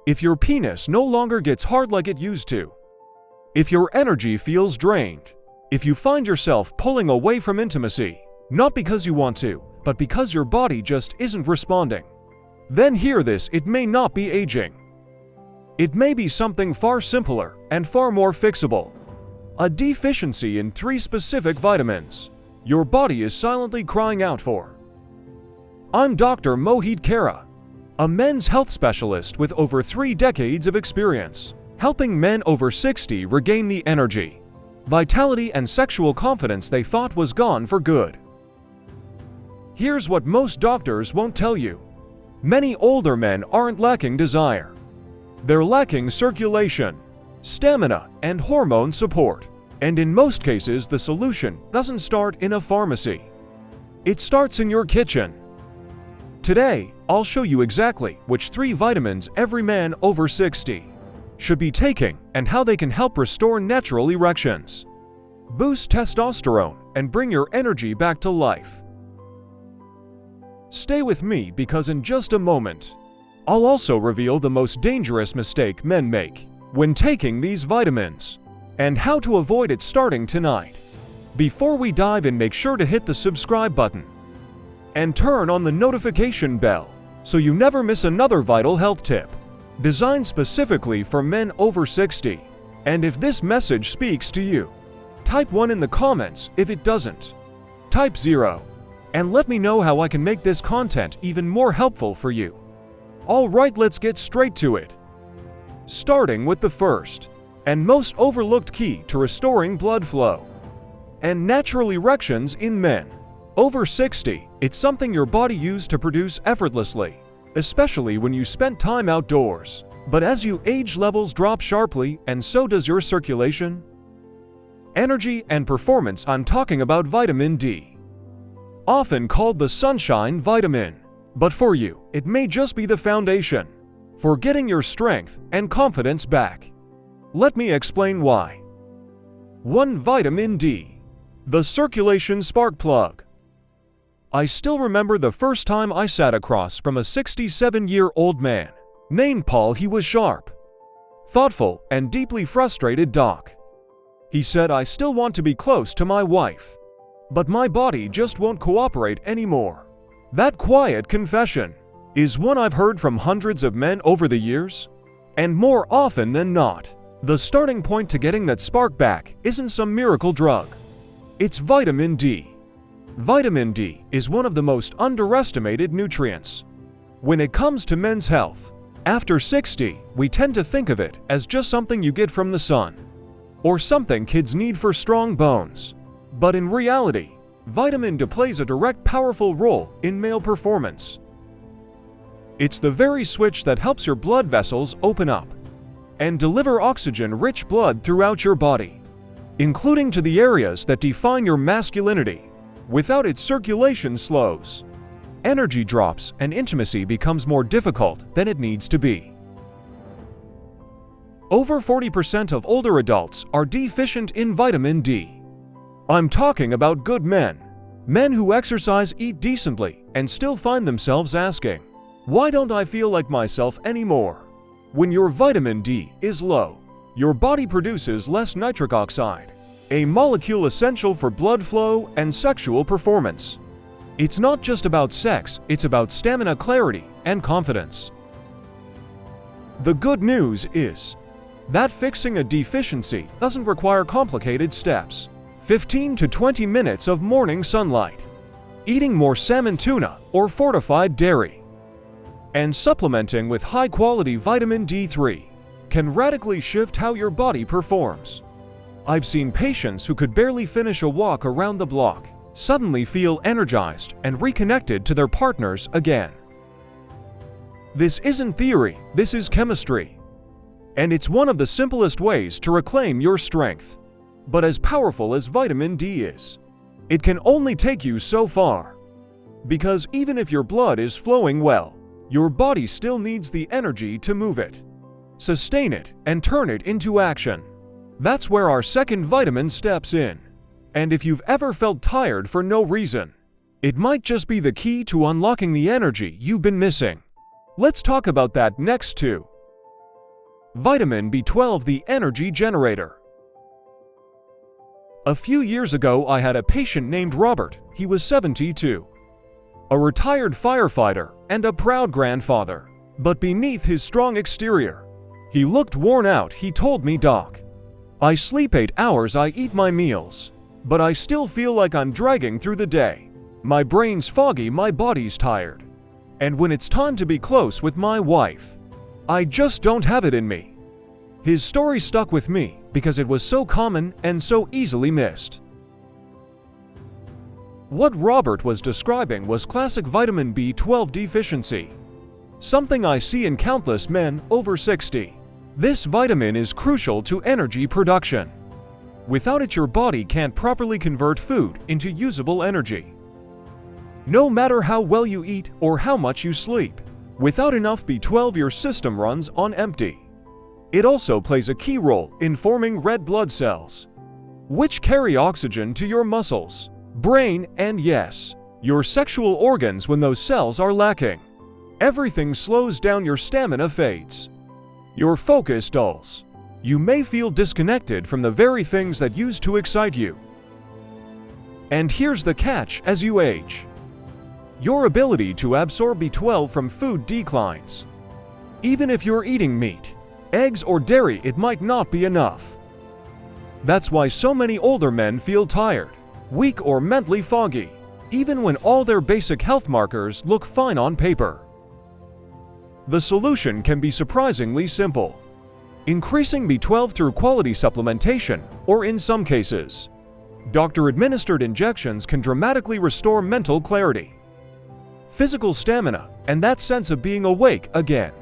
if your penis no longer gets hard like it used to, if your energy feels drained, if you find yourself pulling away from intimacy, not because you want to, but because your body just isn't responding, then hear this: it may not be aging. It may be something far simpler and far more fixable. A deficiency in 3 specific vitamins your body is silently crying out for. I'm Dr. Mohit Kara, a men's health specialist with over 3 decades of experience, helping men over 60 regain the energy, vitality, and sexual confidence they thought was gone for good. Here's what most doctors won't tell you. Many older men aren't lacking desire. They're lacking circulation, stamina, and hormone support. And in most cases, the solution doesn't start in a pharmacy. It starts in your kitchen. Today, I'll show you exactly which 3 vitamins every man over 60 should be taking and how they can help restore natural erections, boost testosterone, and bring your energy back to life. Stay with me because in just a moment, I'll also reveal the most dangerous mistake men make when taking these vitamins and how to avoid it starting tonight. Before we dive in, make sure to hit the subscribe button and turn on the notification bell so you never miss another vital health tip designed specifically for men over 60. And if this message speaks to you, type 1 in the comments. If it doesn't, type 0. And let me know how I can make this content even more helpful for you. Alright, let's get straight to it. Starting with the first and most overlooked key to restoring blood flow and natural erections in men over 60. It's something your body used to produce effortlessly, especially when you spent time outdoors. But as you age, levels drop sharply, and so does your circulation, energy, and performance. I'm talking about vitamin D, often called the sunshine vitamin. But for you, it may just be the foundation for getting your strength and confidence back. Let me explain why. 1. Vitamin D, the circulation spark plug. I still remember the first time I sat across from a 67-year-old man named Paul. He was sharp, thoughtful, and deeply frustrated doc. He said, "I still want to be close to my wife, but my body just won't cooperate anymore." That quiet confession is one I've heard from hundreds of men over the years, and more often than not, the starting point to getting that spark back isn't some miracle drug. It's vitamin D. Vitamin D is one of the most underestimated nutrients when it comes to men's health. After 60, we tend to think of it as just something you get from the sun or something kids need for strong bones. But in reality, vitamin D plays a direct, powerful role in male performance. It's the very switch that helps your blood vessels open up and deliver oxygen-rich blood throughout your body, including to the areas that define your masculinity. Without it, circulation slows, energy drops, and intimacy becomes more difficult than it needs to be. Over 40% of older adults are deficient in vitamin D. I'm talking about good men who exercise, eat decently, and still find themselves asking, "Why don't I feel like myself anymore?" When your vitamin D is low, your body produces less nitric oxide, a molecule essential for blood flow and sexual performance. It's not just about sex, it's about stamina, clarity, and confidence. The good news is that fixing a deficiency doesn't require complicated steps. 15 to 20 minutes of morning sunlight, eating more salmon, tuna, or fortified dairy, and supplementing with high-quality vitamin D3 can radically shift how your body performs. I've seen patients who could barely finish a walk around the block suddenly feel energized and reconnected to their partners again. This isn't theory, this is chemistry. And it's one of the simplest ways to reclaim your strength. But as powerful as vitamin D is, it can only take you so far. Because even if your blood is flowing well, your body still needs the energy to move it, sustain it, and turn it into action. That's where our second vitamin steps in. And if you've ever felt tired for no reason, it might just be the key to unlocking the energy you've been missing. Let's talk about that next too. Vitamin B12, the energy generator. A few years ago, I had a patient named Robert. He was 72. A retired firefighter and a proud grandfather. But beneath his strong exterior, he looked worn out. He told me, "Doc, I sleep 8 hours, I eat my meals, but I still feel like I'm dragging through the day. My brain's foggy, my body's tired. And when it's time to be close with my wife, I just don't have it in me." His story stuck with me because it was so common and so easily missed. What Robert was describing was classic vitamin B12 deficiency, something I see in countless men over 60. This vitamin is crucial to energy production. Without it, your body can't properly convert food into usable energy. No matter how well you eat or how much you sleep, without enough B12, your system runs on empty. It also plays a key role in forming red blood cells, which carry oxygen to your muscles, brain, and yes, your sexual organs. When those cells are lacking, everything slows down, your stamina fades, your focus dulls. You may feel disconnected from the very things that used to excite you. And here's the catch: as you age, your ability to absorb B12 from food declines. Even if you're eating meat, eggs, or dairy, it might not be enough. That's why so many older men feel tired, weak, or mentally foggy, even when all their basic health markers look fine on paper. The solution can be surprisingly simple: increasing B12 through quality supplementation, or in some cases, doctor-administered injections can dramatically restore mental clarity, physical stamina, and that sense of being awake again.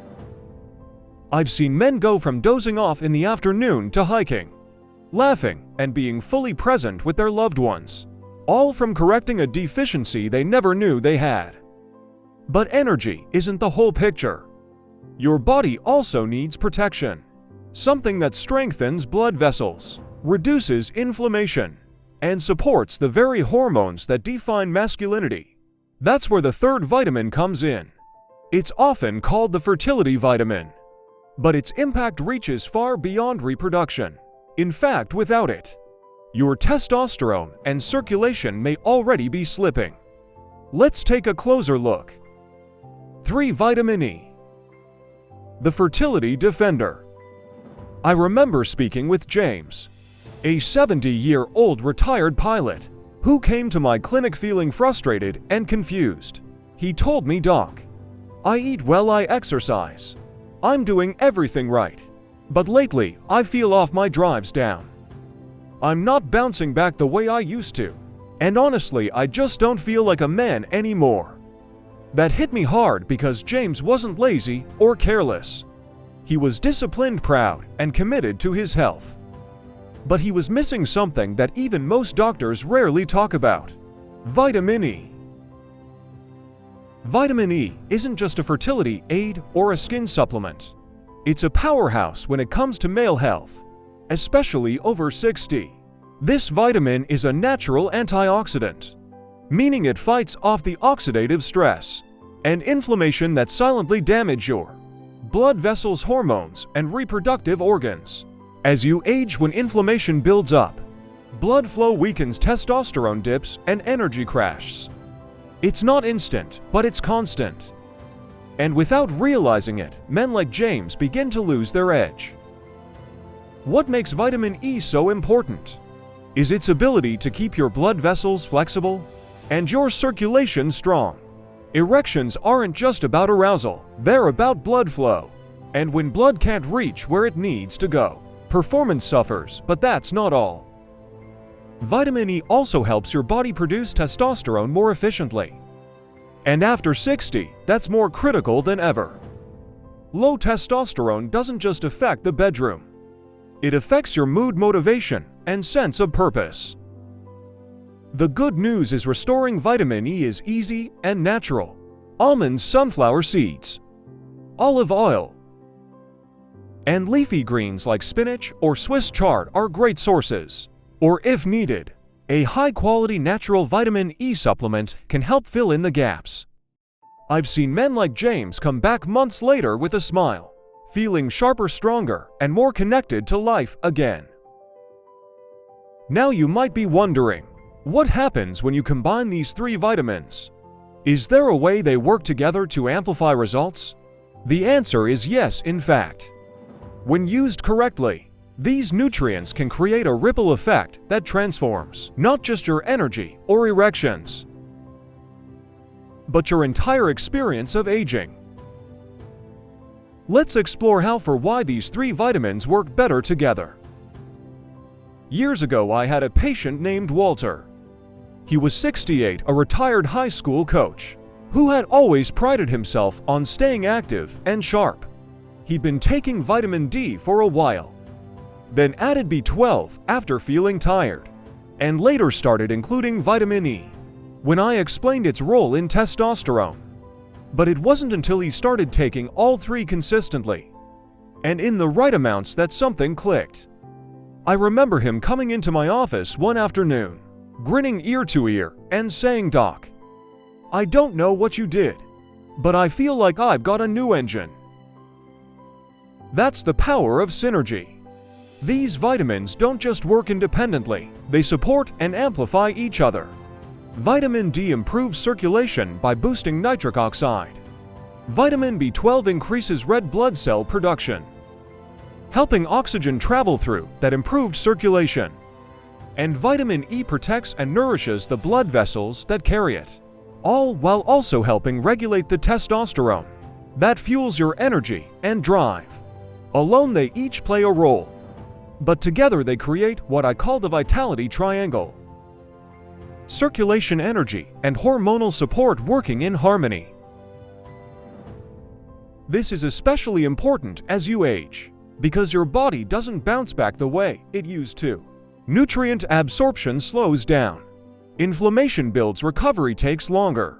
I've seen men go from dozing off in the afternoon to hiking, laughing, and being fully present with their loved ones, all from correcting a deficiency they never knew they had. But energy isn't the whole picture. Your body also needs protection, something that strengthens blood vessels, reduces inflammation, and supports the very hormones that define masculinity. That's where the third vitamin comes in. It's often called the fertility vitamin, but its impact reaches far beyond reproduction. In fact, without it, your testosterone and circulation may already be slipping. Let's take a closer look. 3. Vitamin E, the fertility defender. I remember speaking with James, a 70-year-old retired pilot, who came to my clinic feeling frustrated and confused. He told me, "Doc, I eat well, I exercise. I'm doing everything right. But lately, I feel off, my drive's down. I'm not bouncing back the way I used to. And honestly, I just don't feel like a man anymore." That hit me hard because James wasn't lazy or careless. He was disciplined, proud, and committed to his health. But he was missing something that even most doctors rarely talk about: vitamin E. Vitamin E isn't just a fertility aid or a skin supplement. It's a powerhouse when it comes to male health, especially over 60. This vitamin is a natural antioxidant, meaning it fights off the oxidative stress and inflammation that silently damage your blood vessels, hormones, and reproductive organs. As you age, when inflammation builds up, blood flow weakens, testosterone dips, and energy crashes. It's not instant, but it's constant. And without realizing it, men like James begin to lose their edge. What makes vitamin E so important is its ability to keep your blood vessels flexible and your circulation strong. Erections aren't just about arousal, they're about blood flow. And when blood can't reach where it needs to go, performance suffers. But that's not all. Vitamin E also helps your body produce testosterone more efficiently. And after 60, that's more critical than ever. Low testosterone doesn't just affect the bedroom. It affects your mood, motivation, and sense of purpose. The good news is restoring vitamin E is easy and natural. Almonds, sunflower seeds, olive oil, and leafy greens like spinach or Swiss chard are great sources. Or if needed, a high-quality natural vitamin E supplement can help fill in the gaps. I've seen men like James come back months later with a smile, feeling sharper, stronger, and more connected to life again. Now you might be wondering, what happens when you combine these 3 vitamins? Is there a way they work together to amplify results? The answer is yes, in fact. When used correctly, these nutrients can create a ripple effect that transforms not just your energy or erections, but your entire experience of aging. Let's explore why these 3 vitamins work better together. Years ago, I had a patient named Walter. He was 68, a retired high school coach, who had always prided himself on staying active and sharp. He'd been taking vitamin D for a while, then added B12 after feeling tired, and later started including vitamin E when I explained its role in testosterone. But it wasn't until he started taking all 3 consistently and in the right amounts that something clicked. I remember him coming into my office one afternoon, grinning ear to ear and saying, "Doc, I don't know what you did, but I feel like I've got a new engine." That's the power of synergy. These vitamins don't just work independently, they support and amplify each other. Vitamin D improves circulation by boosting nitric oxide. Vitamin B12 increases red blood cell production, helping oxygen travel through that improved circulation. And vitamin E protects and nourishes the blood vessels that carry it, all while also helping regulate the testosterone that fuels your energy and drive. Alone they each play a role, but together they create what I call the vitality triangle. Circulation, energy, and hormonal support working in harmony. This is especially important as you age, because your body doesn't bounce back the way it used to. Nutrient absorption slows down. Inflammation builds, recovery takes longer.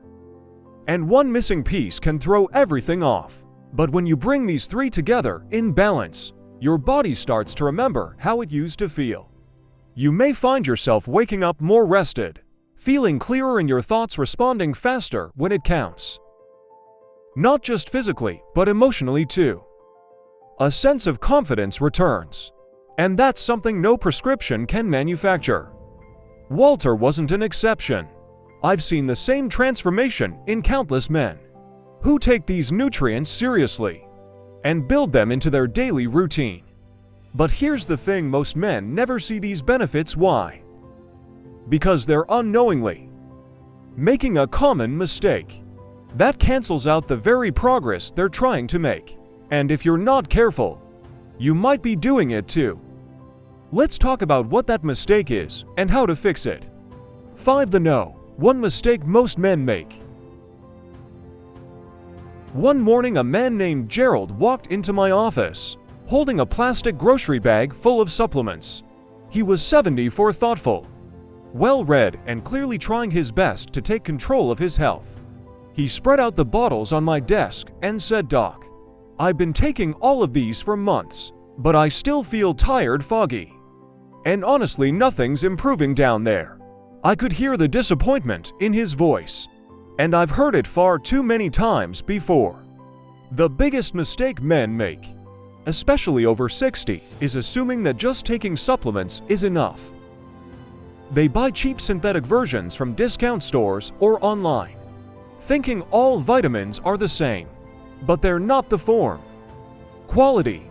And one missing piece can throw everything off. But when you bring these 3 together in balance, your body starts to remember how it used to feel. You may find yourself waking up more rested, feeling clearer, and your thoughts responding faster when it counts. Not just physically, but emotionally too. A sense of confidence returns. And that's something no prescription can manufacture. Walter wasn't an exception. I've seen the same transformation in countless men who take these nutrients seriously and build them into their daily routine. But here's the thing, most men never see these benefits. Why? Because they're unknowingly making a common mistake that cancels out the very progress they're trying to make. And if you're not careful, you might be doing it too. Let's talk about what that mistake is and how to fix it. 5. The no. One mistake most men make. One morning, a man named Gerald walked into my office, holding a plastic grocery bag full of supplements. He was 74, thoughtful, well-read, and clearly trying his best to take control of his health. He spread out the bottles on my desk and said, "Doc, I've been taking all of these for months, but I still feel tired, foggy. And honestly, nothing's improving down there." I could hear the disappointment in his voice, and I've heard it far too many times before. The biggest mistake men make, especially over 60, is assuming that just taking supplements is enough. They buy cheap synthetic versions from discount stores or online, thinking all vitamins are the same, but they're not. The form, quality,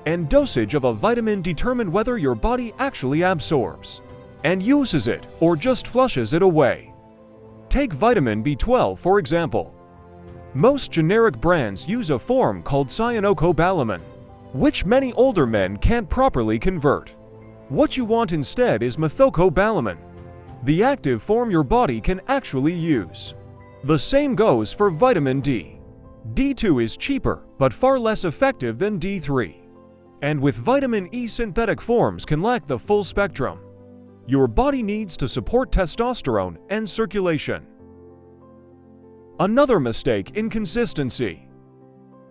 and dosage of a vitamin determine whether your body actually absorbs and uses it or just flushes it away. Take vitamin B12 for example. Most generic brands use a form called cyanocobalamin, which many older men can't properly convert. What you want instead is methocobalamin, the active form your body can actually use. The same goes for vitamin D. D2 is cheaper but far less effective than D3. And with vitamin E, synthetic forms can lack the full spectrum your body needs to support testosterone and circulation. Another mistake: inconsistency.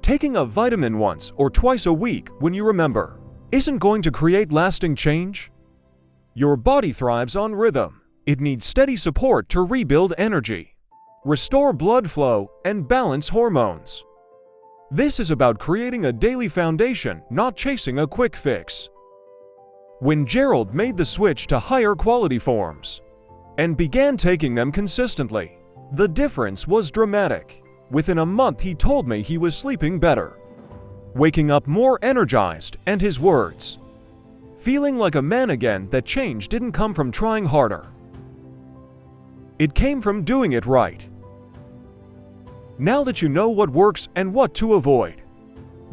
Taking a vitamin once or twice a week when you remember isn't going to create lasting change. Your body thrives on rhythm. It needs steady support to rebuild energy, restore blood flow, and balance hormones. This is about creating a daily foundation, not chasing a quick fix. When Gerald made the switch to higher quality forms and began taking them consistently, the difference was dramatic. Within a month, he told me he was sleeping better, waking up more energized, and his words, feeling like a man again. That change didn't come from trying harder. It came from doing it right. Now that you know what works and what to avoid,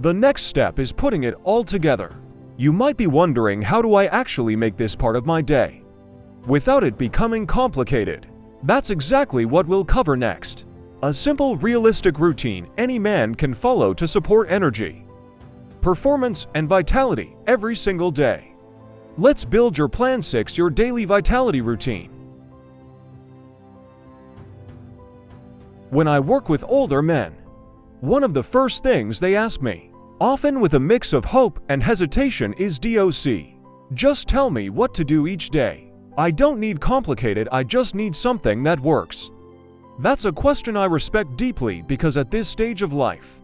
the next step is putting it all together. You might be wondering, how do I actually make this part of my day without it becoming complicated? That's exactly what we'll cover next. A simple, realistic routine any man can follow to support energy, performance, and vitality every single day. Let's build your Plan 6, your daily vitality routine. When I work with older men, one of the first things they ask me, often with a mix of hope and hesitation, is DOC. Just tell me what to do each day. I don't need complicated, I just need something that works. That's a question I respect deeply, because at this stage of life,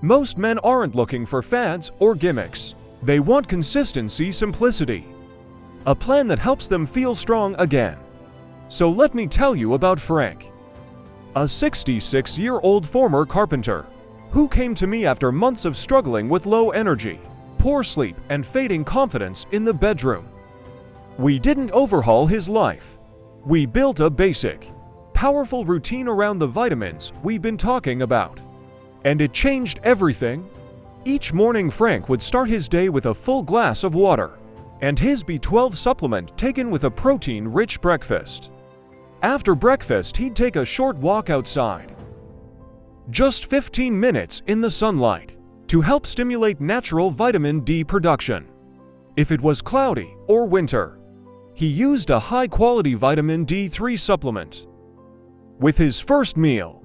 most men aren't looking for fads or gimmicks. They want consistency, simplicity, a plan that helps them feel strong again. So let me tell you about Frank, a 66-year-old former carpenter who came to me after months of struggling with low energy, poor sleep, and fading confidence in the bedroom. We didn't overhaul his life. We built a basic, powerful routine around the vitamins we've been talking about. And it changed everything. Each morning, Frank would start his day with a full glass of water and his B12 supplement taken with a protein-rich breakfast. After breakfast, he'd take a short walk outside, just 15 minutes in the sunlight, to help stimulate natural vitamin D production. If it was cloudy or winter, he used a high-quality vitamin D3 supplement. With his first meal,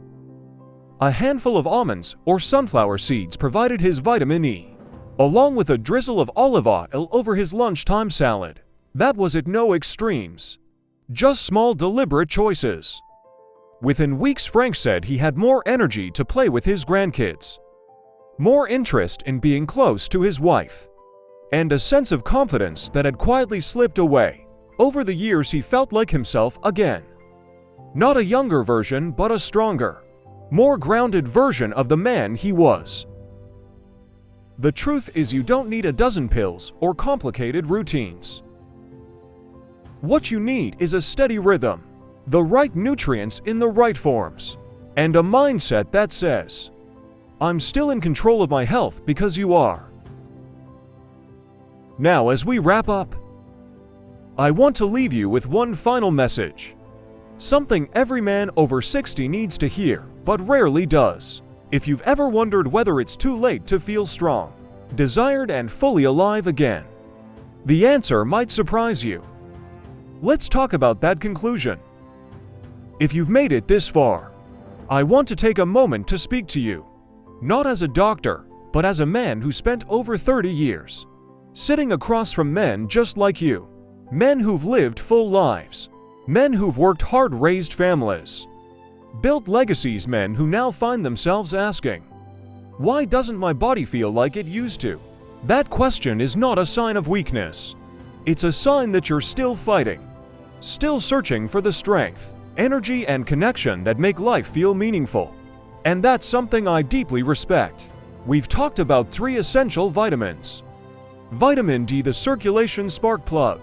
a handful of almonds or sunflower seeds provided his vitamin E, along with a drizzle of olive oil over his lunchtime salad. That was it, no extremes, just small, deliberate choices. Within weeks, Frank said he had more energy to play with his grandkids, more interest in being close to his wife, and a sense of confidence that had quietly slipped away. Over the years, he felt like himself again. Not a younger version, but a stronger, more grounded version of the man he was. The truth is, you don't need a dozen pills or complicated routines. What you need is a steady rhythm, the right nutrients in the right forms, and a mindset that says, I'm still in control of my health, because you are. Now, as we wrap up, I want to leave you with one final message. Something every man over 60 needs to hear, but rarely does. If you've ever wondered whether it's too late to feel strong, desired, and fully alive again, the answer might surprise you. Let's talk about that conclusion. If you've made it this far, I want to take a moment to speak to you, not as a doctor, but as a man who spent over 30 years sitting across from men just like you, men who've lived full lives, men who've worked hard, raised families, built legacies, men who now find themselves asking, why doesn't my body feel like it used to? That question is not a sign of weakness. It's a sign that you're still fighting, still searching for the strength, energy, and connection that make life feel meaningful. And that's something I deeply respect. We've talked about 3 essential vitamins. Vitamin D, the circulation spark plug,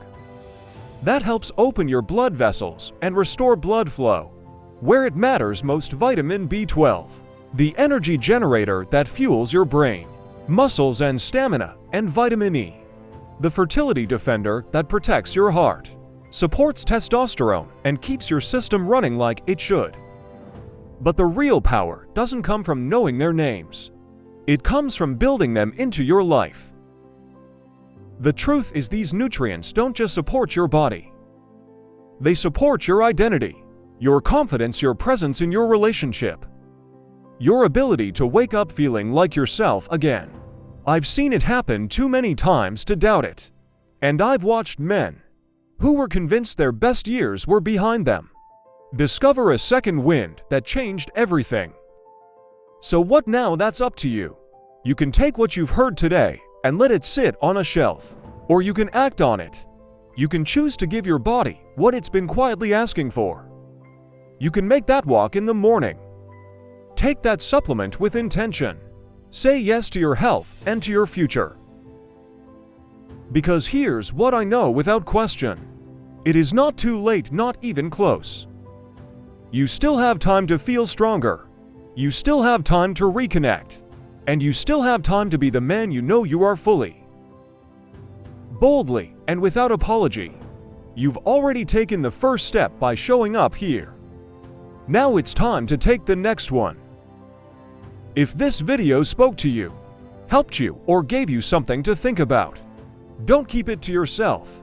that helps open your blood vessels and restore blood flow where it matters most. Vitamin B12, the energy generator that fuels your brain, muscles, and stamina. And vitamin E, the fertility defender that protects your heart, supports testosterone, and keeps your system running like it should. But the real power doesn't come from knowing their names. It comes from building them into your life. The truth is, these nutrients don't just support your body. They support your identity, your confidence, your presence in your relationship, your ability to wake up feeling like yourself again. I've seen it happen too many times to doubt it. And I've watched men who were convinced their best years were behind them discover a second wind that changed everything. So what now? That's up to you. You can take what you've heard today and let it sit on a shelf, or you can act on it. You can choose to give your body what it's been quietly asking for. You can make that walk in the morning. Take that supplement with intention. Say yes to your health and to your future. Because here's what I know without question. It is not too late, not even close. You still have time to feel stronger. You still have time to reconnect. And you still have time to be the man you know you are fully. Boldly and without apology. You've already taken the first step by showing up here. Now it's time to take the next one. If this video spoke to you, helped you, or gave you something to think about, don't keep it to yourself.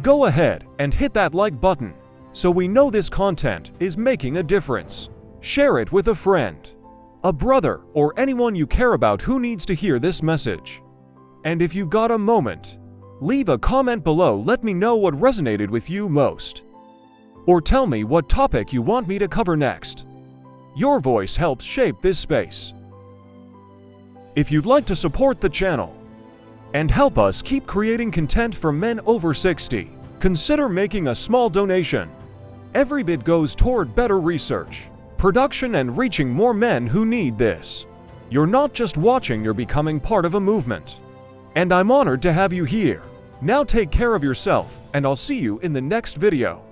Go ahead and hit that like button so we know this content is making a difference. Share it with a friend, a brother, or anyone you care about who needs to hear this message. And if you've got a moment, leave a comment below. Let me know what resonated with you most. Or tell me what topic you want me to cover next. Your voice helps shape this space. If you'd like to support the channel and help us keep creating content for men over 60, consider making a small donation. Every bit goes toward better research, production, and reaching more men who need this. You're not just watching, you're becoming part of a movement. And I'm honored to have you here. Now take care of yourself, and I'll see you in the next video.